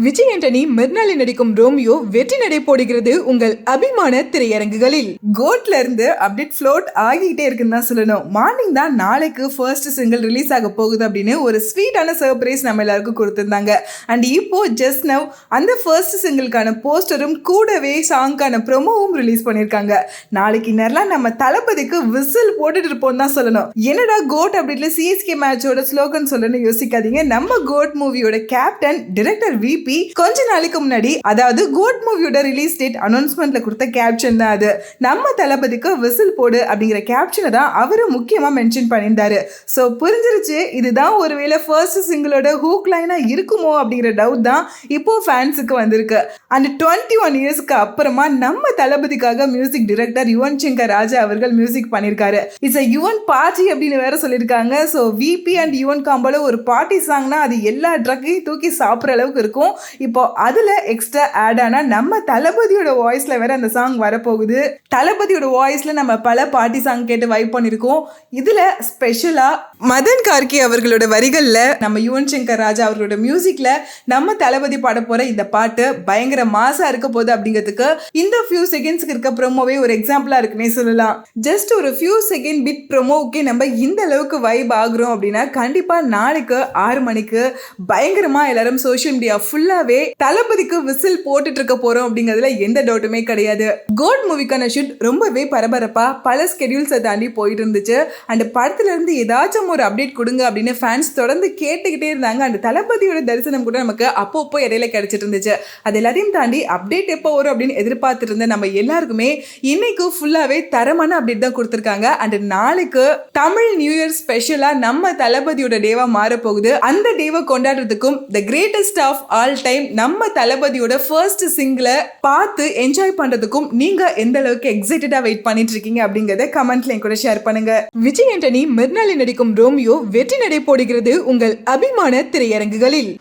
விஜய் ஆண்டனி மெர்னாலி நடிக்கும் ரோமியோ வெற்றி நடை போடுகிறது உங்கள் அபிமான திரையரங்குகளில். கோட்ல இருந்து அப்டேட் ஃப்ளோட் ஆகிட்டே இருக்குன்னு தான் சொல்லணும். மார்னிங் தான் நாளைக்கு ஃபர்ஸ்ட் சிங்கிள் ரிலீஸ் ஆக போகுது அப்படின்னு ஒரு ஸ்வீட்டான சர்ப்ரைஸ் நம்ம எல்லாருக்கும் கொடுத்துருந்தாங்க. அண்ட் இப்போ ஜஸ்ட் நவ் அந்த ஃபர்ஸ்ட் சிங்கிள்கான போஸ்டரும் கூடவே சாங்கான ப்ரொமோவும் ரிலீஸ் பண்ணியிருக்காங்க. நாளைக்கு நேரம் நம்ம தளபதிக்கு விசில் போட்டுட்டு இருப்போம் தான் சொல்லணும். என்னடா கோட் அப்டேட்ல சிஎஸ்கே மேட்சோட ஸ்லோகன் சொல்லணும்னு யோசிக்காதீங்க. நம்ம கோட் மூவியோட கேப்டன் டைரக்டர் விபி கொஞ்ச நாளைக்கு முன்னாடி, அதாவது கோட் மூவியோட ரிலீஸ் டேட் அனௌன்ஸ்மெண்ட்ல கொடுத்த கேப்ஷன் தான் அது. நம்ம தளபதிக்கு விசில் போடு அப்படிங்கிற கேப்ஷனை தான் அவரு முக்கியமா மென்ஷன் பண்ணியிருந்தாரு. ஸோ புரிஞ்சிருச்சு, இதுதான் ஒருவேளை ஃபர்ஸ்ட் சிங்கிளோட ஹூக் லைனா இருக்குமோ அப்படிங்கிற டவுட் தான் இப்போ ஃபேன்ஸுக்கு வந்திருக்கு. அண்ட் 21 இயர்ஸ்க்கு அப்புறமா நம்ம தளபதிக்காக மியூசிக் டைரக்டர் யுவன் சங்கர் ராஜா அவர்கள் மியூசிக் பண்ணியிருக்காரு. இட்ஸ் யுவன் பார்ட்டி அப்படின்னு வேற சொல்லியிருக்காங்க. ஸோ விபி அண்ட் யுவன் காம்போல ஒரு பார்ட்டி சாங்னா அது எல்லா ட்ரக்கையும் தூக்கி சாப்பிட்ற அளவுக்கு இருக்கும். இப்போ அதுல எக்ஸ்ட்ரா ஆட் ஆனா நம்ம தளபதியோட வாய்ஸ்ல வேற அந்த சாங் வரப்போகுது. தளபதியோட வாய்ஸ்ல நம்ம பல பார்ட்டி சாங் கேட்டு வைப் பண்ணிருக்கோம். இதுல ஸ்பெஷலா மதன் கார்கி அவர்களோட வரிகள்ல நம்ம யுவன் சங்கர் ராஜா அவர்களோட மியூசிக்ல நம்ம தளபதி பாட போற இந்த பாட்டு பயங்கர மாசா இருக்க போகுது அப்படிங்கிறதுக்கு இந்த ஃபியூ செகண்ட்ஸ்க்கு இருக்க ப்ரோமோவே ஒரு எக்ஸாம்பிளா இருக்குன்னே சொல்லலாம். ஜஸ்ட் ஒரு ஃபியூ செகண்ட் பிட் ப்ரோமோவுக்கு நம்ம இந்த அளவுக்கு வைப் ஆகுறோம் அப்படின்னா கண்டிப்பா நாளைக்கு 6 மணிக்கு பயங்கரமா எல்லாரும் சோஷியல் மீடியா ஃபுல்லாவே தளபதிக்கு விசில் போட்டுட்டு இருக்க போறோம் அப்படிங்கிறதுல எந்த டவுட்டுமே கிடையாது. கோட் மூவிக்கான ஷூட் ரொம்பவே பரபரப்பா பல ஸ்கெடியூல்ஸை தாண்டி போயிட்டு இருந்துச்சு. அண்ட் படத்துல இருந்து ஏதாச்சும் ஒரு அப்டேட் கொடுங்க அப்படின்னு ஃபேன்ஸ் தொடர்ந்து கேட்டுக்கிட்டே இருந்தாங்க. அந்த தளபதியோட தரிசனம் கூட நமக்கு அப்பப்போ இடையில கிடைச்சிட்டு இருந்துச்சு. அது எல்லாத்தையும் தாண்டி அப்டேட் எப்போ வரும் அப்படின்னு எதிர்பார்த்துட்டு இருந்த நம்ம எல்லாருக்குமே இன்னைக்கு ஃபுல்லாவே தரமான அப்டேட் தான் கொடுத்துருக்காங்க. அண்ட் நாளைக்கு தமிழ் நியூ இயர் ஸ்பெஷலா நம்ம தளபதியோட டேவா மாற போகுது. அந்த டேவை கொண்டாடுறதுக்கும் the greatest of all time நம்ம தளபதியோட ஃபர்ஸ்ட் சிங்கிளை பார்த்து என்ஜாய் பண்றதுக்கும் நீங்க எந்த அளவுக்கு எக்ஸைட்டடா வெயிட் பண்ணிட்டு இருக்கீங்க அப்படிங்கறத கமெண்ட்ல கூட ஷேர் பண்ணுங்க. விஜய் ஆண்டனி மெர்னாலி நடிக்கும் ரோமியோ வெற்றி நடை போடுகிறது உங்கள் அபிமான திரையரங்குகளில்.